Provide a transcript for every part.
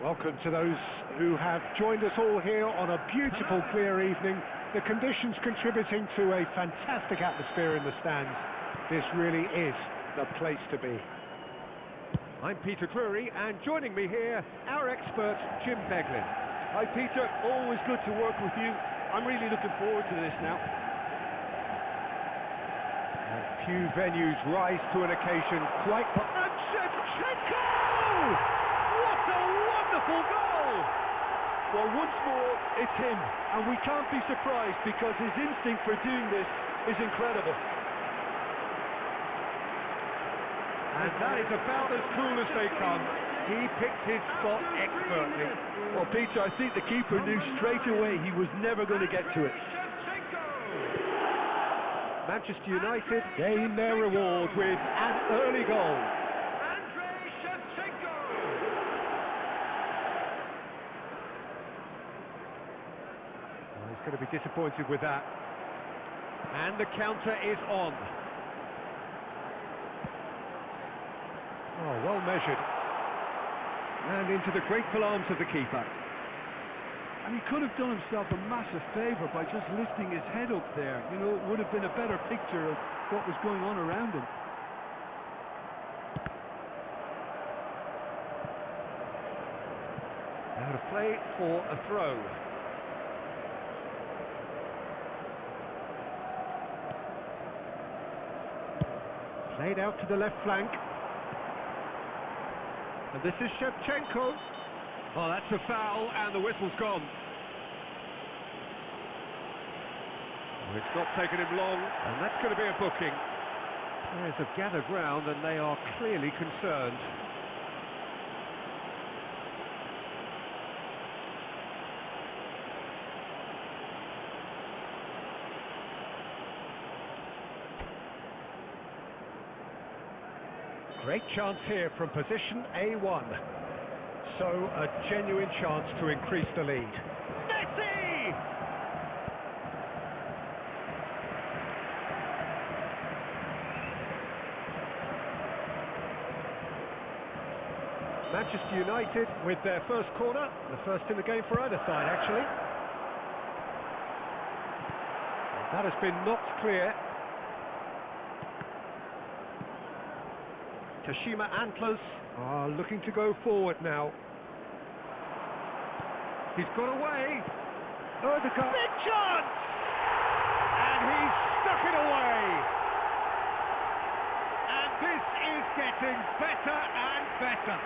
Welcome to those who have joined us all here on a beautiful, clear evening. The conditions contributing to a fantastic atmosphere in the stands. This really is the place to be. I'm Peter Drury, and joining me here, our expert, Jim Beglin. Hi Peter, always good to work with you. I'm really looking forward to this now. And few venues rise to an occasion quite... And Shevchenko! What a wonderful goal! Well, once more, it's him, and we can't be surprised because his instinct for doing this is incredible. And that is about as cool as they come. He picked his spot expertly. Well, Peter, I think the keeper knew straight away he was never going to get to it. Manchester United gain their reward with an early goal. Well, he's going to be disappointed with that. And the counter is on. Oh, well measured. And into the grateful arms of the keeper. And he could have done himself a massive favour by just lifting his head up there. You know, it would have been a better picture of what was going on around him. Now to play for a throw. Played out to the left flank. And this is Shevchenko. Oh, that's a foul, and the whistle's gone. Oh, it's not taken him long, and that's going to be a booking. Players have gathered round, and they are clearly concerned. Great chance here from position A1. So, a genuine chance to increase the lead. Messi! Manchester United with their first corner, the first in the game for either side, actually. That has been knocked clear. Kashima Antlers are looking to go forward now. He's got away. Odegaard. Big chance! And he's stuck it away. And this is getting better and better.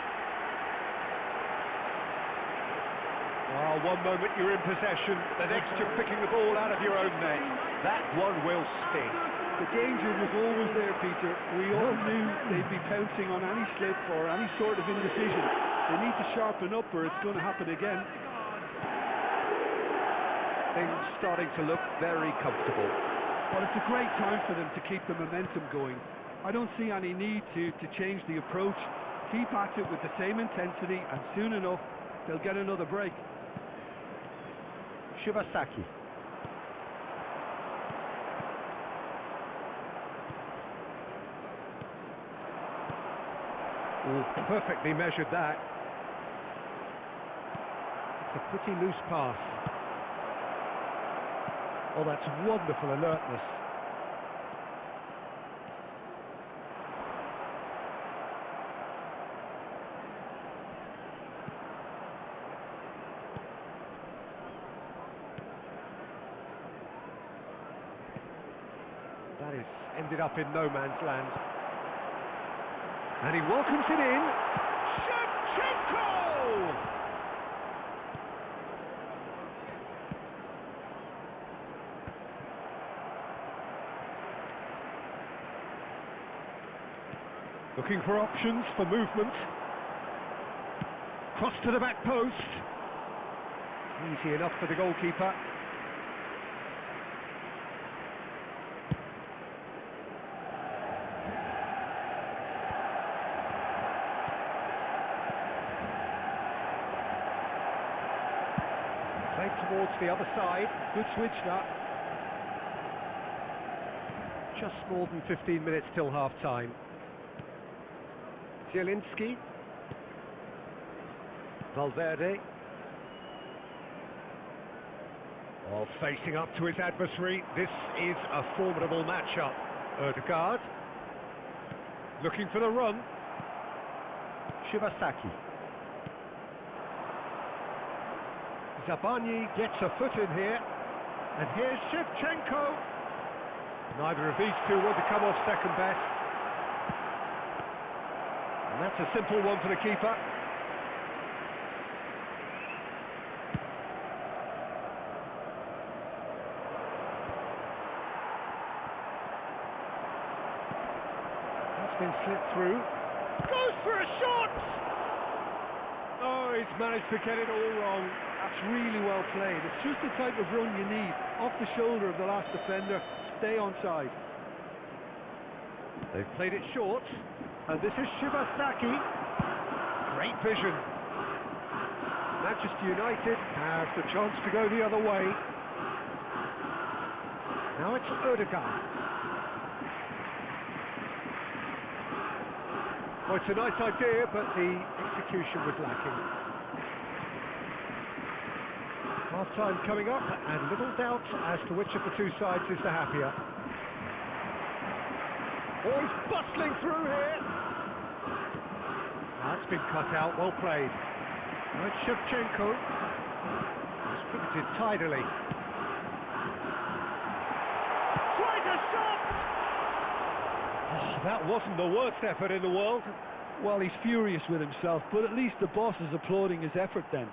Well, one moment you're in possession, the next you're picking the ball out of your own net. That one will sting. The The danger was always there, Peter. We all knew they'd be pouncing on any slip or any sort of indecision. They need to sharpen up or it's going to happen again. Things starting to look very comfortable. Well, it's a great time for them to keep the momentum going. I don't see any need to change the approach. Keep at it with the same intensity and soon enough they'll get another break. Shibasaki. Oh, perfectly measured that. It's a pretty loose pass. Oh, that's wonderful alertness. That is ended up in no man's land. And he welcomes it in. Shevchenko! Looking for options for movement. Cross to the back post. Easy enough for the goalkeeper. Played towards the other side. Good switch that. Just more than 15 minutes till half-time. Zielinski. Valverde. While facing up to his adversary, this is a formidable matchup. Ødegaard. Looking for the run. Shibasaki. Zabani gets a foot in here. And here's Shevchenko. Neither of these two want to come off second best. And that's a simple one for the keeper. That's been slipped through. Goes for a shot! Oh, he's managed to get it all wrong. That's really well played. It's just the type of run you need. Off the shoulder of the last defender. Stay onside. They've played it short. And this is Shibasaki. Great vision. Manchester United have the chance to go the other way. Now it's Ødegaard. Well, it's a nice idea, but the execution was lacking. Half-time coming up, and little doubt as to which of the two sides is the happier. Oh, he's bustling through here. That's been cut out, well played. Now it's Shevchenko. Distributed tidily. Tries a shot! Oh, that wasn't the worst effort in the world. Well, he's furious with himself, but at least the boss is applauding his effort then.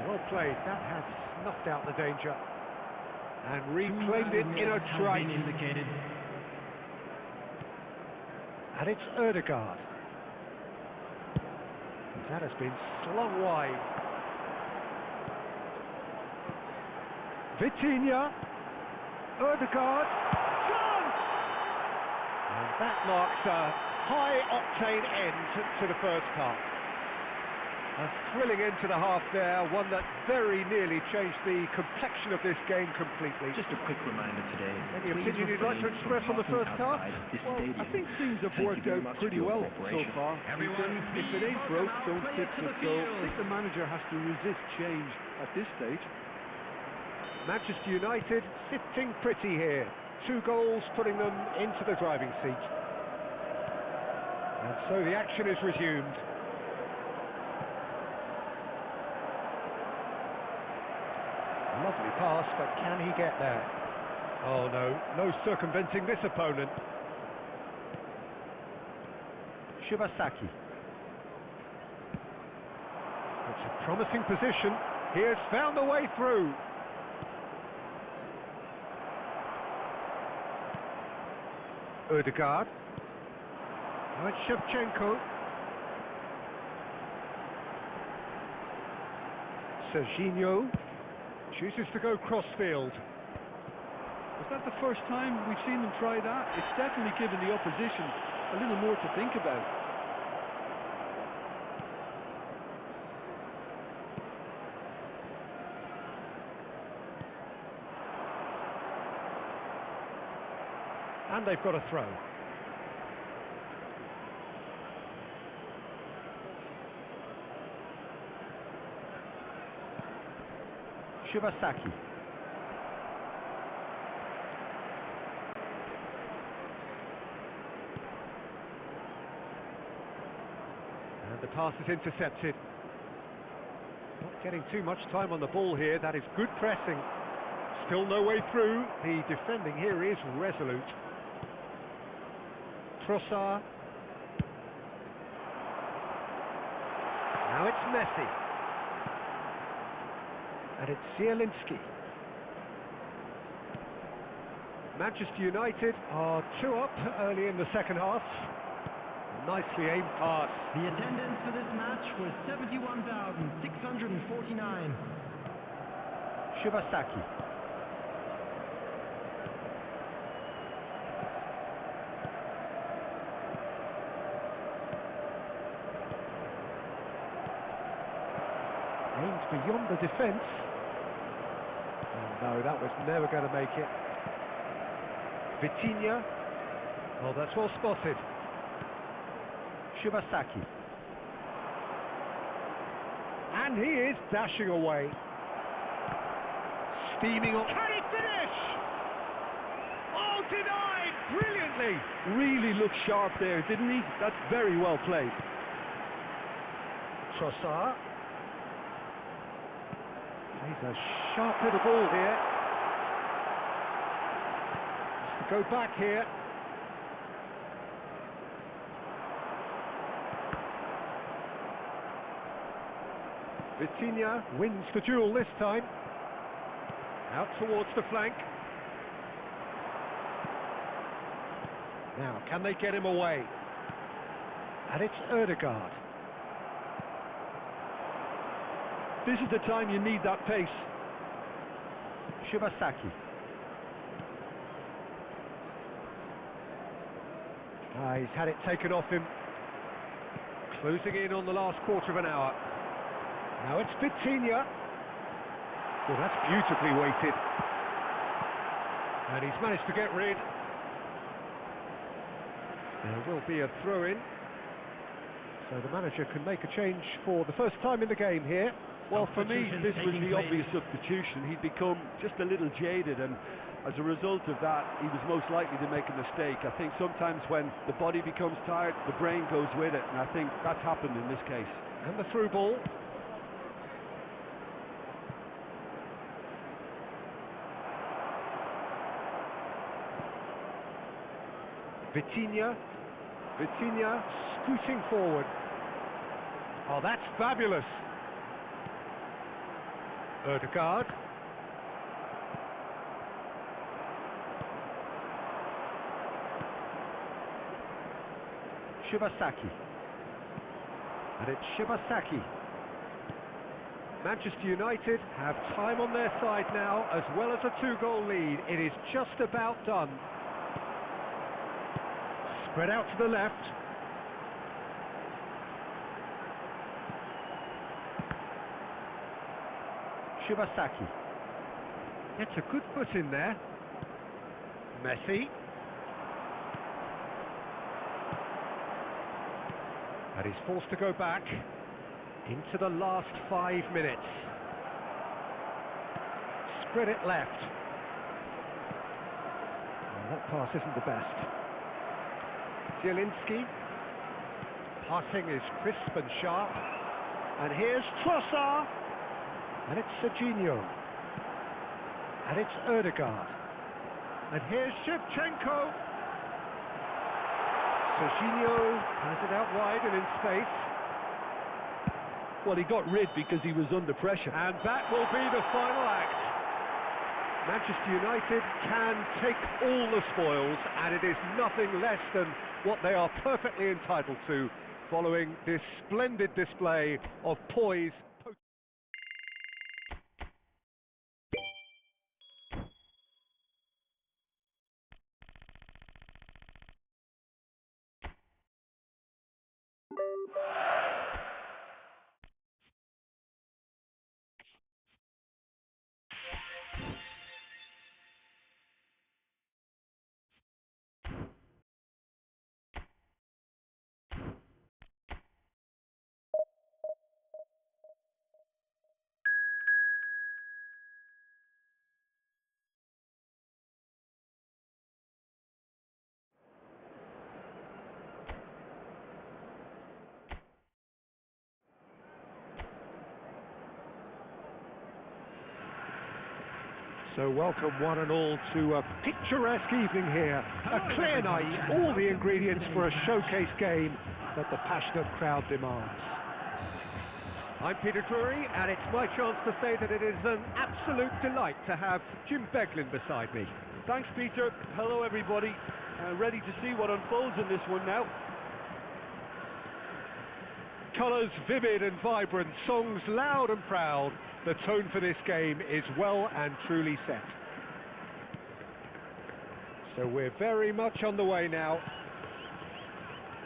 Well played, that has snuffed out the danger and reclaimed it in a trice. And it's Ødegaard. That has been slung wide. Vitinha, Ødegaard, chance! And that marks a high-octane end to the first half. A thrilling end to the half there, one that very nearly changed the complexion of this game completely. Just a quick reminder today. Any opinion you'd like to express on the first half? Well, I think things have worked out pretty well so far. If it ain't broke, don't fix it. So I think the manager has to resist change at this stage. Manchester United sitting pretty here. 2 goals putting them into the driving seat. And so the action is resumed. Lovely pass, but can he get there? Oh no, no circumventing this opponent. Shibasaki. It's a promising position. He has found a way through. Ødegaard. Now it's Shevchenko. Serginho chooses to go crossfield. Was that the first time we've seen them try that? It's definitely given the opposition a little more to think about. And they've got a throw. Shibasaki. And the pass is intercepted. Not getting too much time on the ball here. That is good pressing. Still no way through. The defending here is resolute. Trossard. Now it's Messi. And it's Zielinski. Manchester United are 2 up early in the second half. Nicely aimed pass. The attendance for this match was 71,649. Shibasaki. Aimed beyond the defence. Oh no, that was never going to make it. Vitinha. Oh, that's well spotted. Shibasaki. And he is dashing away. Steaming on. Can he finish? Oh, denied! Brilliantly! Really looked sharp there, didn't he? That's very well played. Trossard. He's a sharp little ball here. Has to go back here. Vitinha wins the duel this time. Out towards the flank. Now, can they get him away? And it's Ødegaard. This is the time you need that pace. Shibasaki. He's had it taken off him. Closing in on the last quarter of an hour. Now it's Vitinha. Well, that's beautifully weighted. And he's managed to get rid. There will be a throw-in. So the manager can make a change for the first time in the game here. Well, for me, this was the obvious substitution. He'd become just a little jaded, and as a result of that, he was most likely to make a mistake. I think sometimes when the body becomes tired, the brain goes with it, and I think that's happened in this case. And the through ball. Vitinha. Vitinha scooting forward. Oh, that's fabulous. Ødegaard. Shibasaki. And it's Shibasaki. Manchester United have time on their side now, as well as a 2-goal lead. It is just about done. Spread out to the left. Shibasaki. Gets a good foot in there. Messi. And he's forced to go back into the last 5 minutes. Spread it left. Well, that pass isn't the best. Zielinski. Passing is crisp and sharp. And here's Trossard. And it's Serginho. And it's Ødegaard. And here's Shevchenko. Serginho has it out wide and in space. Well, he got rid because he was under pressure. And that will be the final act. Manchester United can take all the spoils, and it is nothing less than what they are perfectly entitled to, following this splendid display of poise. So welcome one and all to a picturesque evening here. A clear night, all the ingredients for a showcase game that the passionate crowd demands. I'm Peter Drury, and it's my chance to say that it is an absolute delight to have Jim Beglin beside me. Thanks, Peter. Hello, everybody. Ready to see what unfolds in this one now. Colours vivid and vibrant, songs loud and proud. The tone for this game is well and truly set. So we're very much on the way now.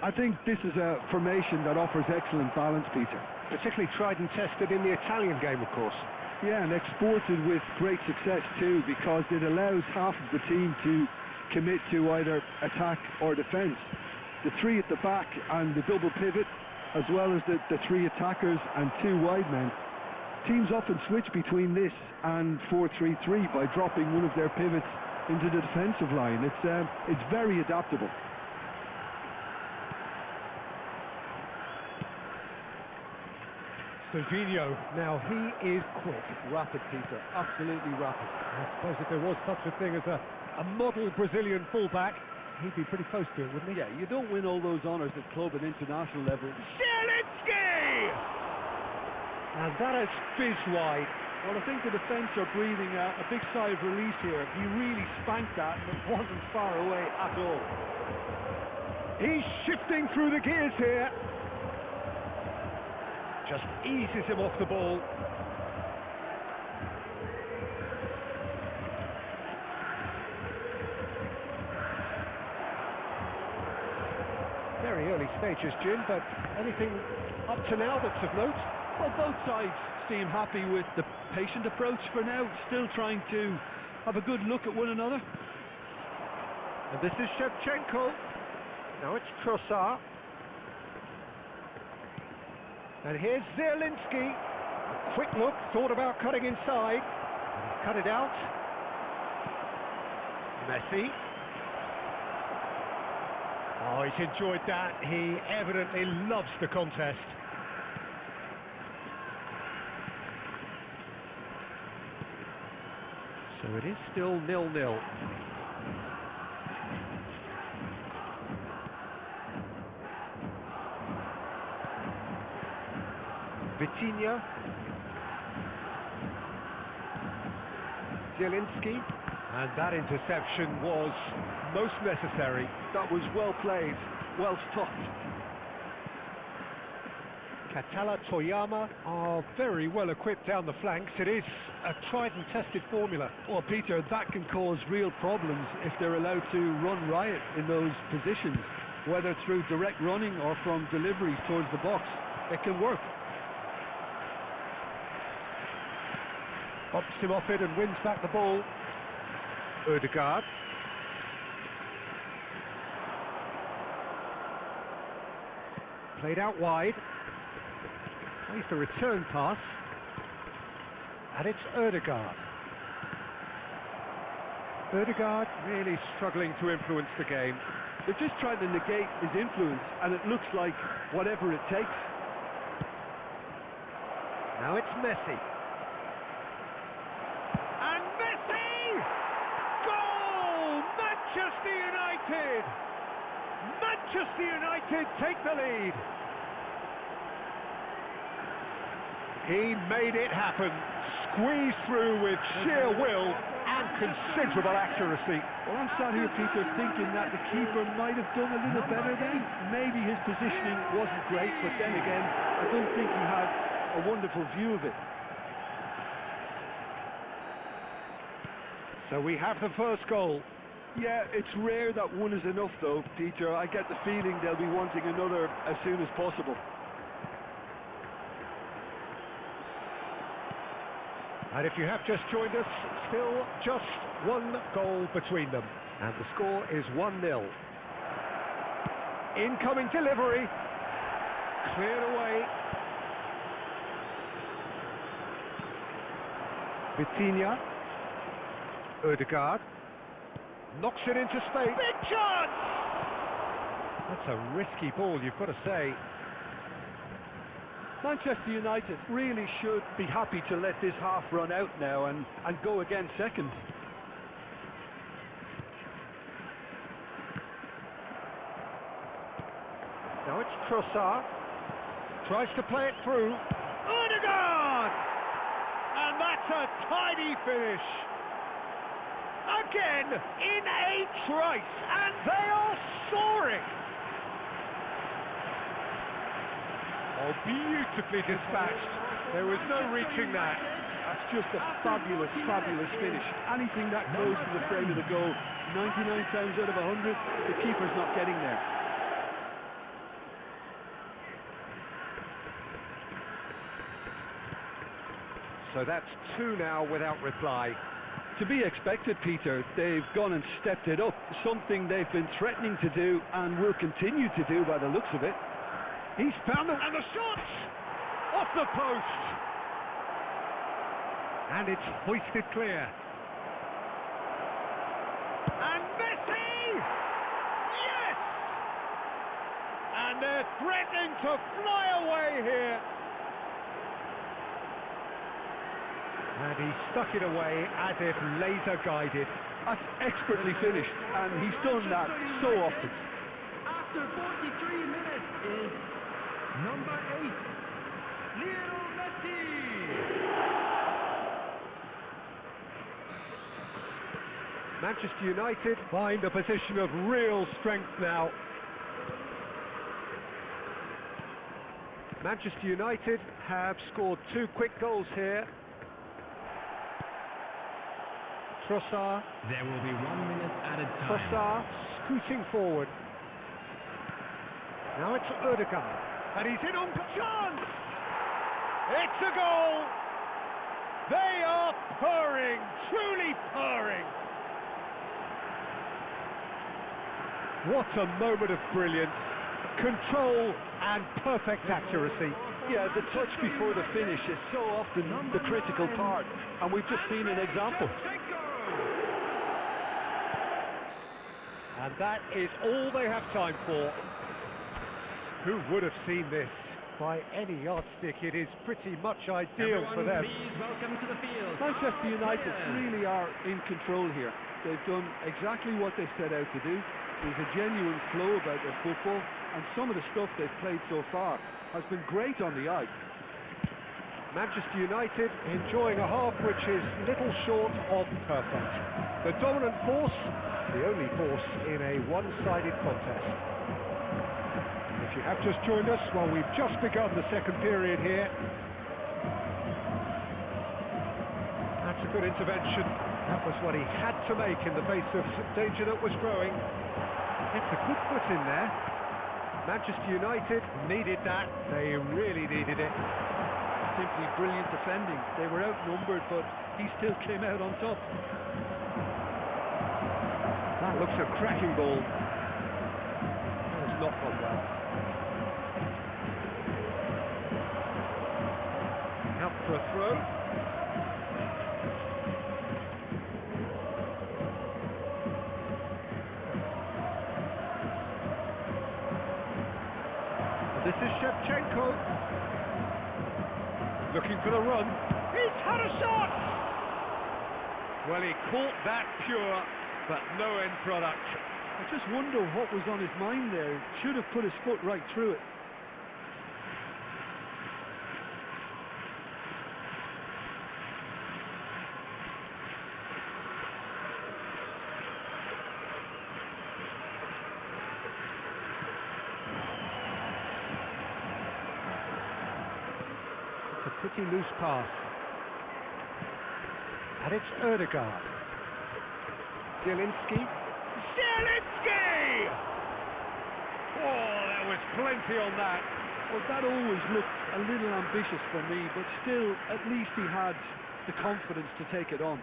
I think this is a formation that offers excellent balance, Peter. Particularly tried and tested in the Italian game, of course. Yeah, and exported with great success too, because it allows half of the team to commit to either attack or defence. The three at the back and the double pivot, as well as the three attackers and two wide men. Teams often switch between this and 4-3-3 by dropping one of their pivots into the defensive line. It's very adaptable. Serginho, now he is quick. Rapid, Peter, absolutely rapid. I suppose if there was such a thing as a model Brazilian fullback, he'd be pretty close to it, wouldn't he? Yeah, you don't win all those honours at club and international level. Zielinski! And that has fizzed wide. Well, I think the defence are breathing a big sigh of relief here. He really spanked that, and it wasn't far away at all. He's shifting through the gears here. Just eases him off the ball. Very early stages, Jim, but anything up to now that's of note? Well, both sides seem happy with the patient approach for now, still trying to have a good look at one another. And this is Shevchenko. Now it's Trossard. And here's Zielinski. A quick look, thought about cutting inside. And he's cut it out. Messi. Oh, he's enjoyed that. He evidently loves the contest. So it is still 0-0. Vitinha. Zielinski. And that interception was most necessary. That was well played, well stopped. Katala, Toyama are very well equipped down the flanks. It is a tried and tested formula. Well, Peter, that can cause real problems if they're allowed to run riot in those positions, whether through direct running or from deliveries towards the box. It can work. Bumps him off it and wins back the ball. Ødegaard. Played out wide. Plays the return pass. And it's Ødegaard. Ødegaard really struggling to influence the game. They're just trying to negate his influence, and it looks like whatever it takes. Now it's Messi. And Messi! Manchester United take the lead. He made it happen, squeezed through with sheer will and considerable accuracy. Well, I'm sat here, Peter, thinking that the keeper might have done a little better then. Maybe his positioning wasn't great, but then again, I don't think he had a wonderful view of it. So we have the first goal. Yeah, it's rare that one is enough though, Peter. I get the feeling they'll be wanting another as soon as possible. And if you have just joined us, still just one goal between them. And the score is 1-0. Incoming delivery. Cleared away. Vitinha. Ødegaard. Knocks it into space. Big chance! That's a risky ball, you've got to say. Manchester United really should be happy to let this half run out now and go again second. Now it's Trossard. Tries to play it through. Ødegaard! And that's a tidy finish. Again, in a trice, and they are soaring. Oh, beautifully dispatched. There was no reaching that. That's just a fabulous, fabulous finish. Anything that goes to the frame of the goal, 99 times out of 100, the keeper's not getting there. So that's 2 now without reply. To be expected, Peter. They've gone and stepped it up, something they've been threatening to do and will continue to do by the looks of it. He's found them, and the shot! Off the post! And it's hoisted clear. And Messi! Yes! And they're threatening to fly away here. And he stuck it away as if laser guided. That's expertly finished, and he's done that so often. After 43 minutes is number 8, Lionel Messi. Manchester United find a position of real strength now. Manchester United have scored 2 quick goals here. Trossard. There will be 1 minute added time. Trossard scooting forward. Now it's Ødegaard. And he's in on chance! It's a goal! They are purring, truly purring. What a moment of brilliance. Control and perfect accuracy. Yeah, the touch before the finish is so often the critical part, and we've just seen an example. And that is all they have time for. Who would have seen this? By any yardstick, it is pretty much ideal for them. Please welcome to the field. Manchester United really are in control here. They've done exactly what they set out to do. There's a genuine flow about their football, and some of the stuff they've played so far has been great on the eye. Manchester United enjoying a half which is little short of perfect. The dominant force, the only force in a one-sided contest. If you have just joined us, well, we've just begun the second period here. That's a good intervention. That was what he had to make in the face of danger that was growing. It's a good foot in there. Manchester United needed that. They really needed it. Simply brilliant defending. They were outnumbered, but he still came out on top. That looks a cracking ball. That has not gone well. Out for a throw. This is Shevchenko. Looking for the run. He's had a shot! Well, he caught that pure, but no end product. I just wonder what was on his mind there. Should have put his foot right through it. It's a pretty loose pass. And it's Ødegaard. Zielinski. Zielinski! Oh, there was plenty on that. Well, that always looked a little ambitious for me, but still, at least he had the confidence to take it on.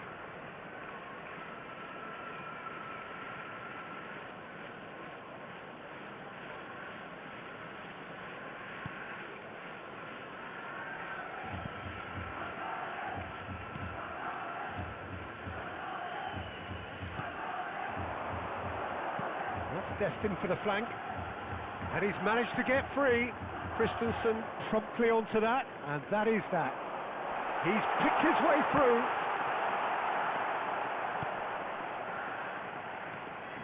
That's destined for the flank. And he's managed to get free. Christensen promptly onto that, and that is that. He's picked his way through.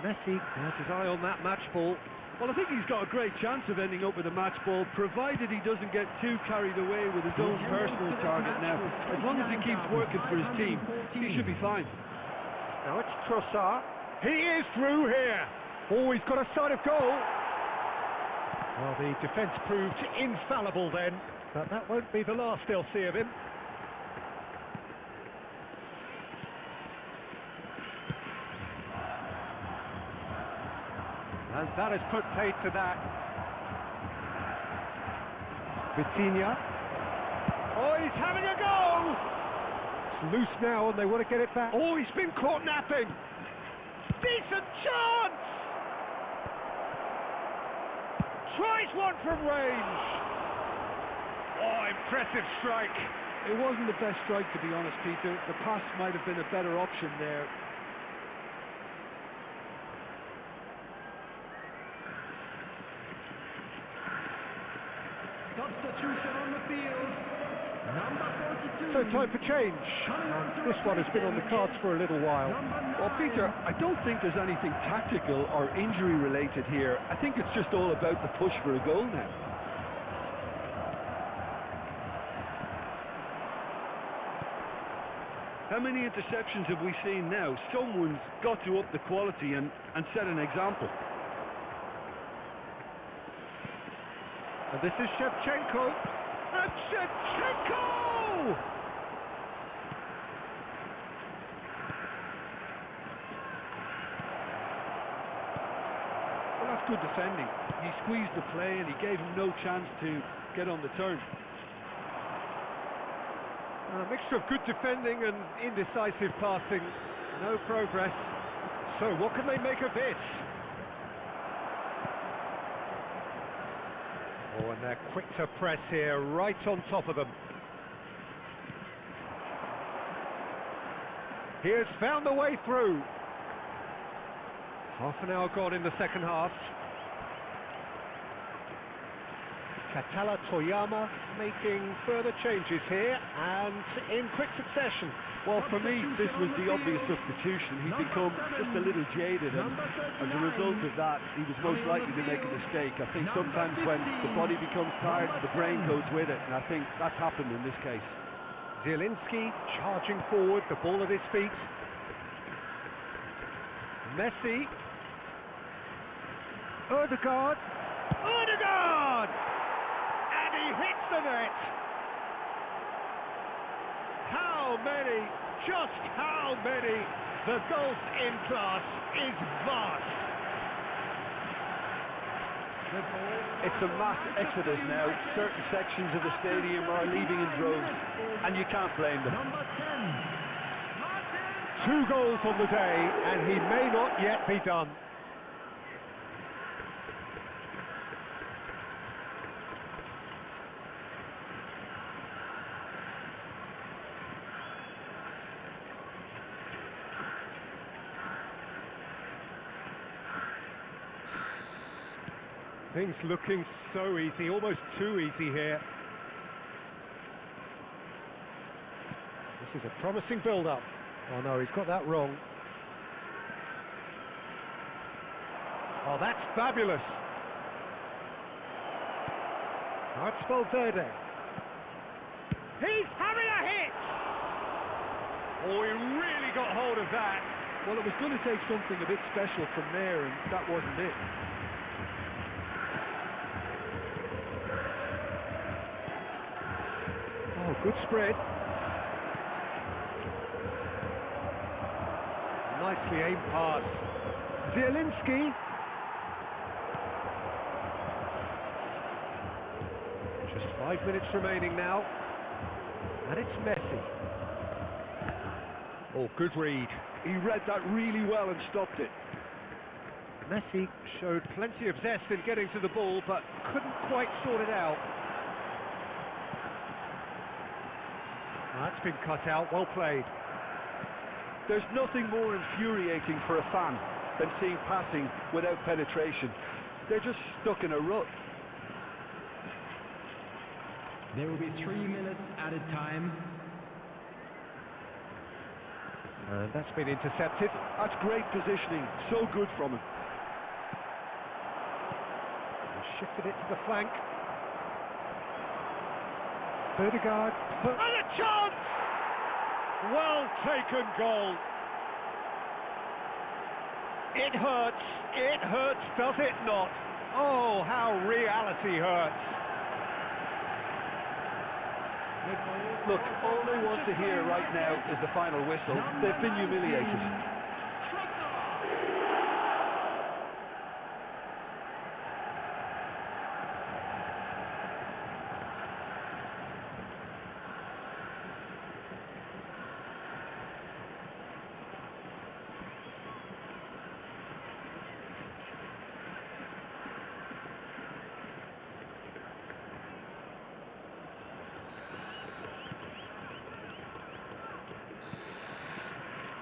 Messi has his eye on that match ball. Well, I think he's got a great chance of ending up with a match ball, provided he doesn't get too carried away with his own personal target now. As long as he keeps working for his team, he should be fine. Now it's Trossard. He is through here. Oh, he's got a sight of goal. Well, the defence proved infallible then, but that won't be the last they'll see of him. And that has put paid to that. Vitinha. Oh, he's having a go! It's loose now and they want to get it back. Oh, he's been caught napping. Decent chance! Tries one from range. Oh, impressive strike. It wasn't the best strike, to be honest, Peter. The pass might have been a better option there. Substitution on the field. Number 42. So time for change. And this one has been on the cards for a little while. Well, Peter, I don't think there's anything tactical or injury related here. I think it's just all about the push for a goal now. How many interceptions have we seen now? Someone's got to up the quality and set an example. And this is Shevchenko. And Shevchenko! Well, that's good defending. He squeezed the play and he gave him no chance to get on the turn. A mixture of good defending and indecisive passing. No progress. So what can they make of this? Oh, and they're quick to press here, right on top of them. He has found the way through. Half an hour gone in the second half. Katala Toyama making further changes here and in quick succession. Well, for me, this was the obvious substitution. He'd become just a little jaded, and as a result of that, he was most likely to make a mistake. I think sometimes when the body becomes tired, the brain goes with it, and I think that's happened in this case. Zielinski charging forward, the ball at his feet. Messi. Ødegaard. Ødegaard! And he hits the net! How many, just how many? The golf in class is vast. It's a mass exodus now. Certain sections of the stadium are leaving in droves, and you can't blame them. Number 10. 2 goals on the day, and he may not yet be done. Things looking so easy, almost too easy here. This is a promising build-up. Oh no, he's got that wrong. Oh, that's fabulous. That's Valverde. He's having a hit! Oh, he really got hold of that. Well, it was going to take something a bit special from there, and that wasn't it. Oh, good spread. Nicely aimed pass. Zielinski. Just 5 minutes remaining now. And it's Messi. Oh, good read. He read that really well and stopped it. Messi showed plenty of zest in getting to the ball, but couldn't quite sort it out. That's been cut out, well played. There's nothing more infuriating for a fan than seeing passing without penetration. They're just stuck in a rut. There will be 3 minutes added time. And that's been intercepted. That's great positioning, so good from him. He shifted it to the flank. Ødegaard. And a chance! Well taken goal. It hurts, does it not? Oh, how reality hurts. Look, all they want to hear right now is the final whistle. They've been humiliated.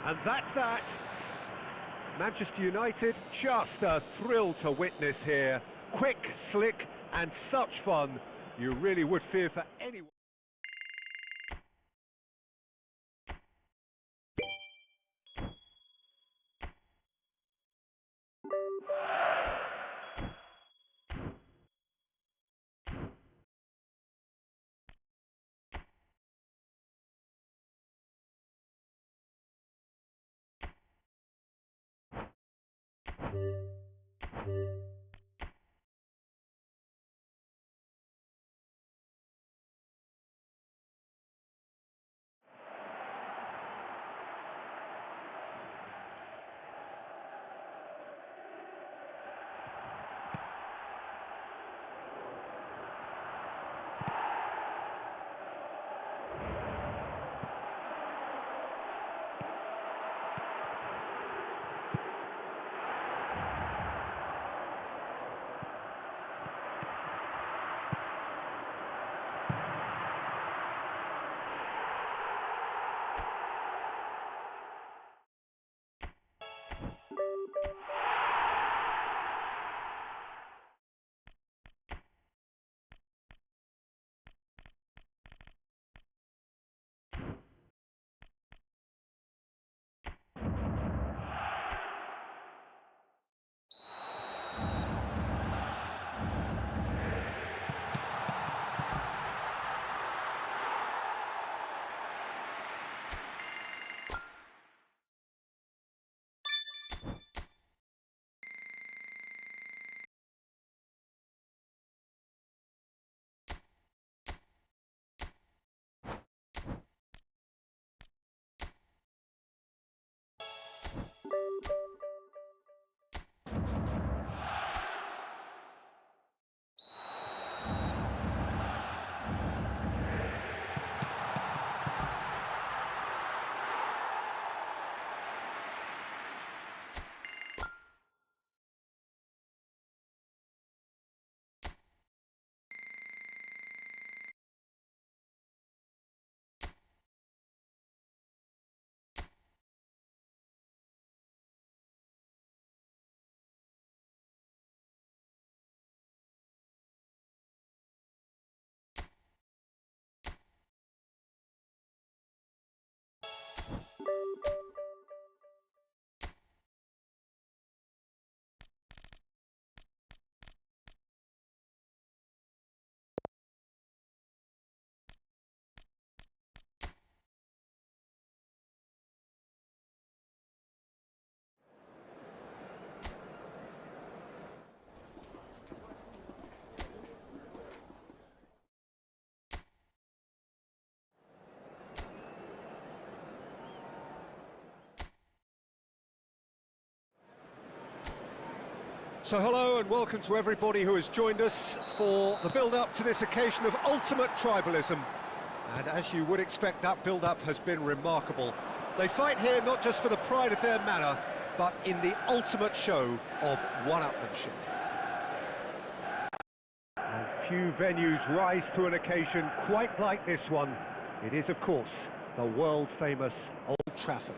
And that's that. Manchester United, just a thrill to witness here. Quick, slick, and such fun. You really would fear for anyone. So hello and welcome to everybody who has joined us for the build-up to this occasion of ultimate tribalism. And as you would expect, that build-up has been remarkable. They fight here not just for the pride of their manor, but in the ultimate show of one-upmanship. And few venues rise to an occasion quite like this one. It is, of course, the world-famous Old Trafford.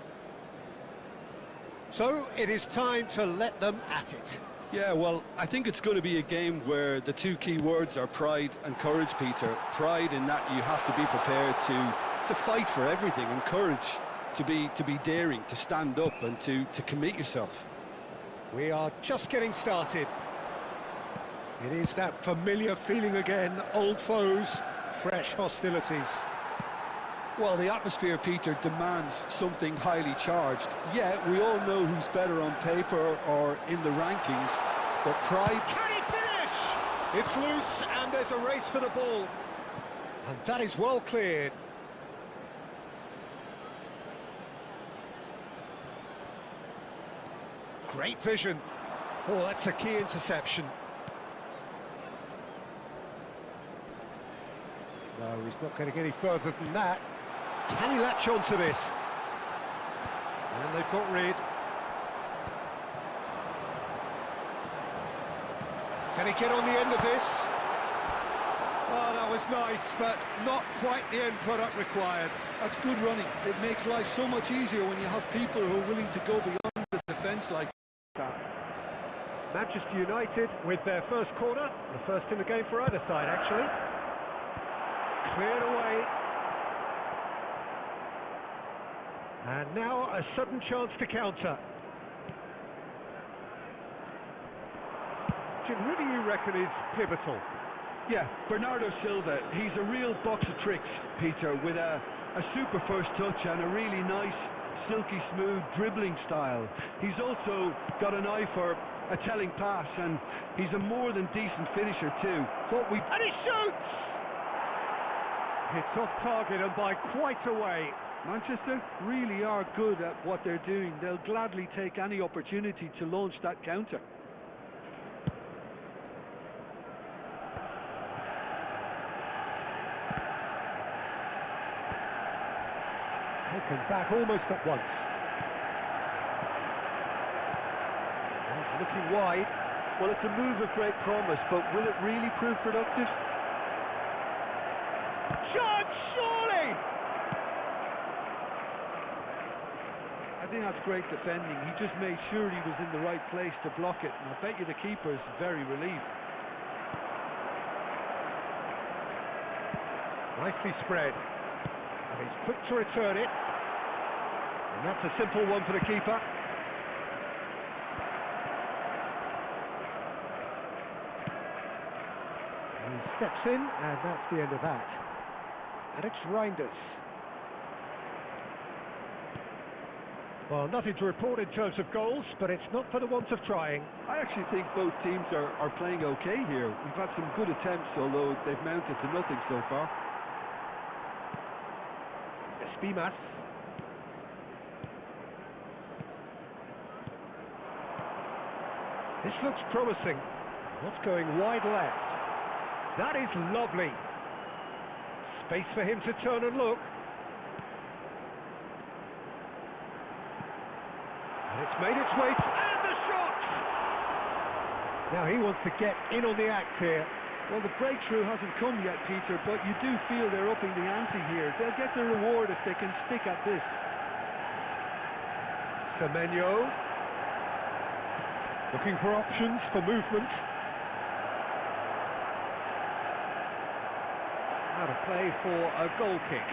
So it is time to let them at it. Yeah, well, I think it's going to be a game where the two key words are pride and courage, Peter. Pride in that you have to be prepared to fight for everything, and courage to be daring, to stand up and to commit yourself. We are just getting started. It is that familiar feeling again, old foes, fresh hostilities. Well, the atmosphere, Peter, demands something highly charged. Yeah, we all know who's better on paper or in the rankings, but pride... Can he finish? It's loose and there's a race for the ball. And that is well cleared. Great vision. Oh, that's a key interception. No, he's not going to get any further than that. Can he latch on to this? And they've got rid. Can he get on the end of this? Oh, that was nice, but not quite the end product required. That's good running. It makes life so much easier when you have people who are willing to go beyond the defence like that. Manchester United with their first corner, the first in the game for either side, actually. Cleared away. And now a sudden chance to counter. Jim, who do you reckon is pivotal? Yeah, Bernardo Silva. He's a real box of tricks, Peter, with a super first touch and a really nice, silky smooth dribbling style. He's also got an eye for a telling pass, and he's a more than decent finisher too. And he shoots! It's off target and by quite a way. Manchester really are good at what they're doing. They'll gladly take any opportunity to launch that counter. Taken back almost at once. He's looking wide. Well, it's a move of great promise, but will it really prove productive? Chance, surely! I think that's great defending. He just made sure he was in the right place to block it, and I bet you the keeper is very relieved. Nicely spread. And he's quick to return it. And that's a simple one for the keeper. He steps in, and that's the end of that. And it's Reinders. Well, nothing to report in terms of goals, but it's not for the want of trying. I actually think both teams are playing okay here. We've had some good attempts, although they've mounted to nothing so far. Espimas. This looks promising. What's going wide left? That is lovely. Space for him to turn and look. And it's made its way and the shot! Now he wants to get in on the act here. Well, the breakthrough hasn't come yet, Peter, but you do feel they're upping the ante here. They'll get the reward if they can stick at this. Semenyo. Looking for options for movement. Out of play for a goal kick.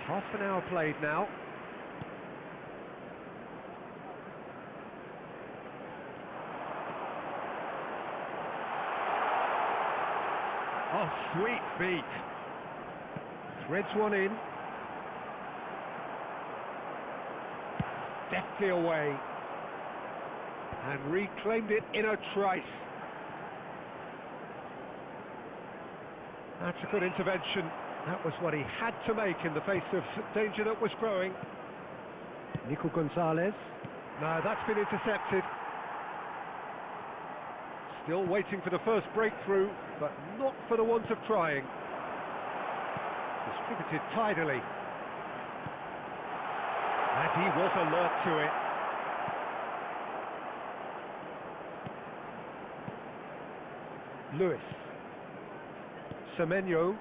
Half an hour played now. Oh, sweet feet. Threads one in. Deftly away. And reclaimed it in a trice. That's a good intervention. That was what he had to make in the face of danger that was growing. Nico Gonzalez. No, that's been intercepted. Still waiting for the first breakthrough, but not for the want of trying. Distributed tidily. And he was alert to it. Lewis. Semenyo.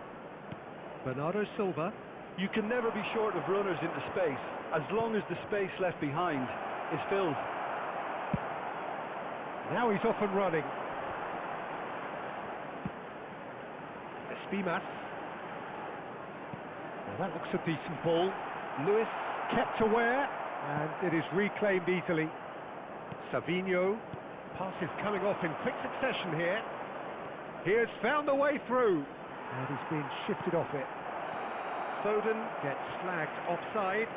Bernardo Silva. You can never be short of runners into space, as long as the space left behind is filled. Now he's off and running. Espimas. Now that looks a decent ball. Lewis kept aware, and it is reclaimed easily. Savinho. Pass is coming off in quick succession here. He has found a way through, and he's been shifted off it. Foden gets flagged offside.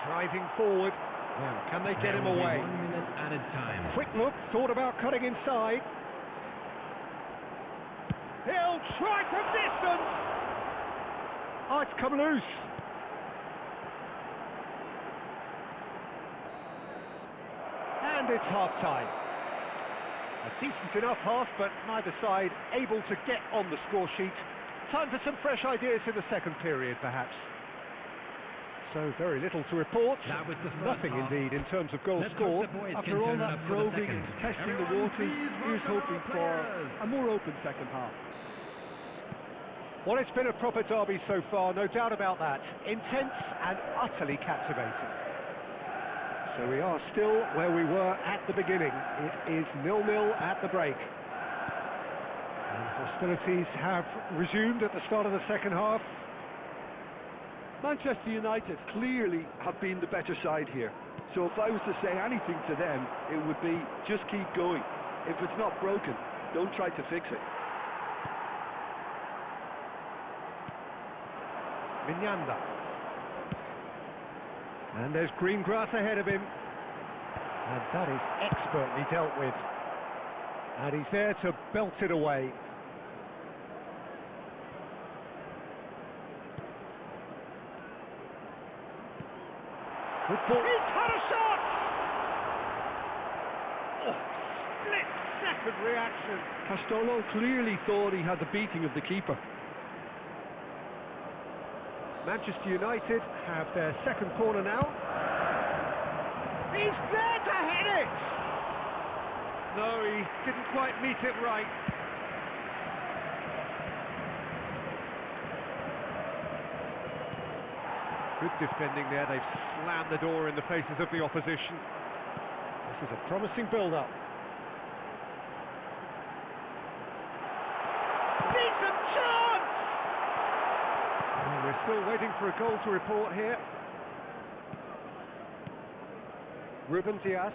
Driving forward. Now, can they get him away? 1 minute added time. Quick look, thought about cutting inside. He'll try from distance! Oh, it's come loose. And it's half-time. A decent enough half, but neither side able to get on the score sheet. Time for some fresh ideas in the second period, perhaps. So very little to report. That was the first Nothing half. indeed in terms of goals Let's hope scored. the boys After can all turn it that up for the probing second. and testing the Everyone waters, please here's welcome hoping our for players. a more open second half. Well, it's been a proper derby so far, no doubt about that. Intense and utterly captivating. So we are still where we were at the beginning. It is 0-0 at the break. And hostilities have resumed at the start of the second half. Manchester United clearly have been the better side here. So if I was to say anything to them, it would be just keep going. If it's not broken, don't try to fix it. Mignanda. And there's green grass ahead of him. And that is expertly dealt with. And he's there to belt it away. Good ball. He's had a shot! Oh, split-second reaction. Castolo clearly thought he had the beating of the keeper. Manchester United have their second corner now. He's there to hit it! No, he didn't quite meet it right. Good defending there, they've slammed the door in the faces of the opposition. This is a promising build-up. Decent chance! We're still waiting for a goal to report here. Ruben Diaz.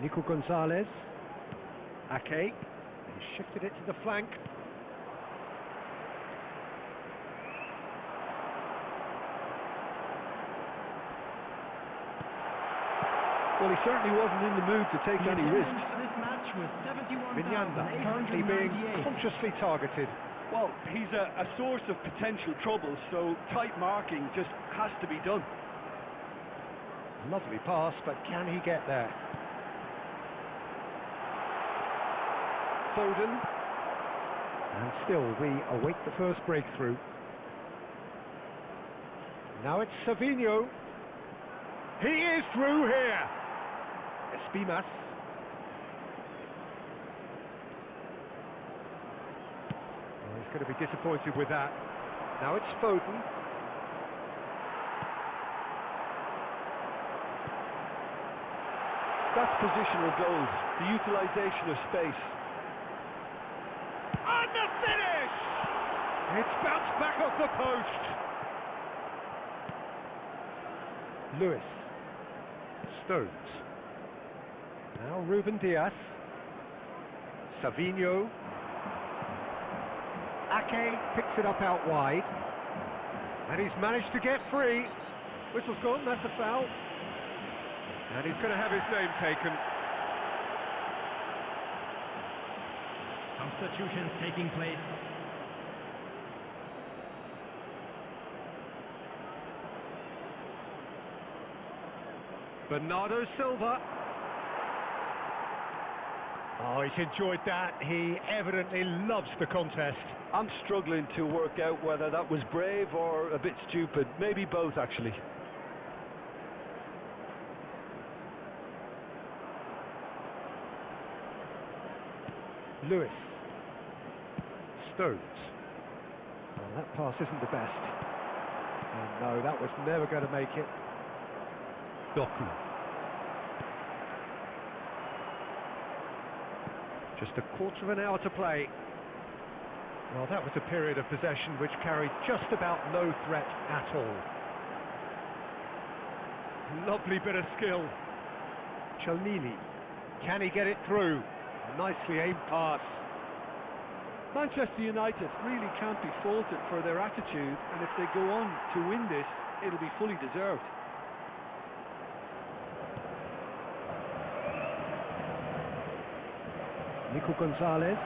Nico Gonzalez. Ake. He shifted it to the flank. Well, he certainly wasn't in the mood to take The any attendance risks. for this match was Mignanda currently being 71,898. consciously targeted. Well, he's a source of potential trouble, so tight marking just has to be done. Lovely pass, but can he get there? Foden. And still we await the first breakthrough. Now it's Savinho. He is through here. Espimas. Oh, he's going to be disappointed with that. Now it's Foden. That's positional goals, the utilisation of space. And the finish! It's bounced back off the post. Lewis. Stones. Now Ruben Diaz. Savinho. Ake picks it up out wide. And he's managed to get free. Whistle's gone, that's a foul. And he's going to have his name taken. A Substitutions taking place. Bernardo Silva. Oh, he's enjoyed that. He evidently loves the contest. I'm struggling to work out whether that was brave or a bit stupid. Maybe both, actually. Lewis. Stones. Well, that pass isn't the best. And no, that was never going to make it. Doku. Just a quarter of an hour to play. Well, that was a period of possession which carried just about no threat at all. Lovely bit of skill. Chelnini. Can he get it through? Nicely aimed pass. Manchester United really can't be faulted for their attitude, and if they go on to win this, it'll be fully deserved. Nico Gonzalez.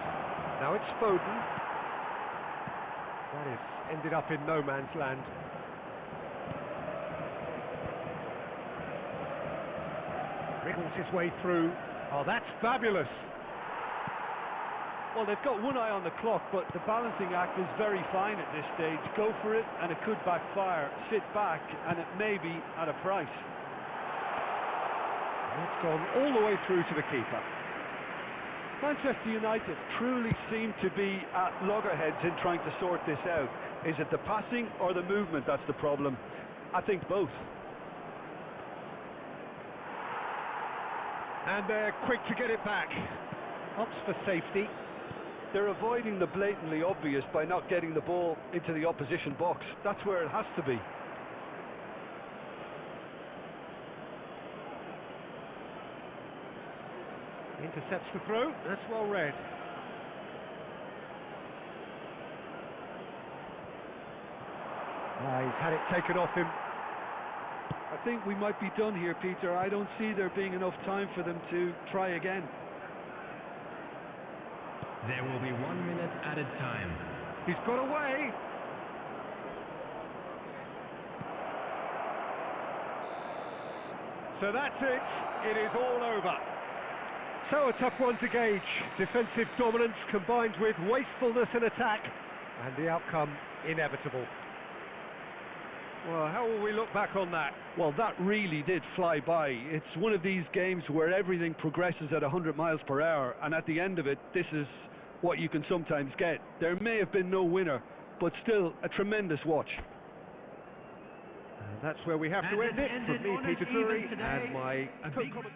Now it's Foden. That is ended up in no man's land. Wriggles his way through. Oh, that's fabulous. Well, they've got one eye on the clock, but the balancing act is very fine at this stage. Go for it, and it could backfire. Sit back, and it may be at a price. It's gone all the way through to the keeper. Manchester United truly seem to be at loggerheads in trying to sort this out. Is it the passing or the movement that's the problem? I think both. And they're quick to get it back. Opts for safety. They're avoiding the blatantly obvious by not getting the ball into the opposition box. That's where it has to be. Intercepts the throw. That's well read. He's had it taken off him. I think we might be done here, Peter. I don't see there being enough time for them to try again. There will be 1 minute added time. He's got away. So that's it. It is all over. So a tough one to gauge. Defensive dominance combined with wastefulness in attack, and the outcome inevitable. Well, how will we look back on that? Well, that really did fly by. It's one of these games where everything progresses at 100 miles per hour, and at the end of it, this is what you can sometimes get. There may have been no winner, but still a tremendous watch. And that's where we have to end it. From me, Peter Drury, and my co-commentator.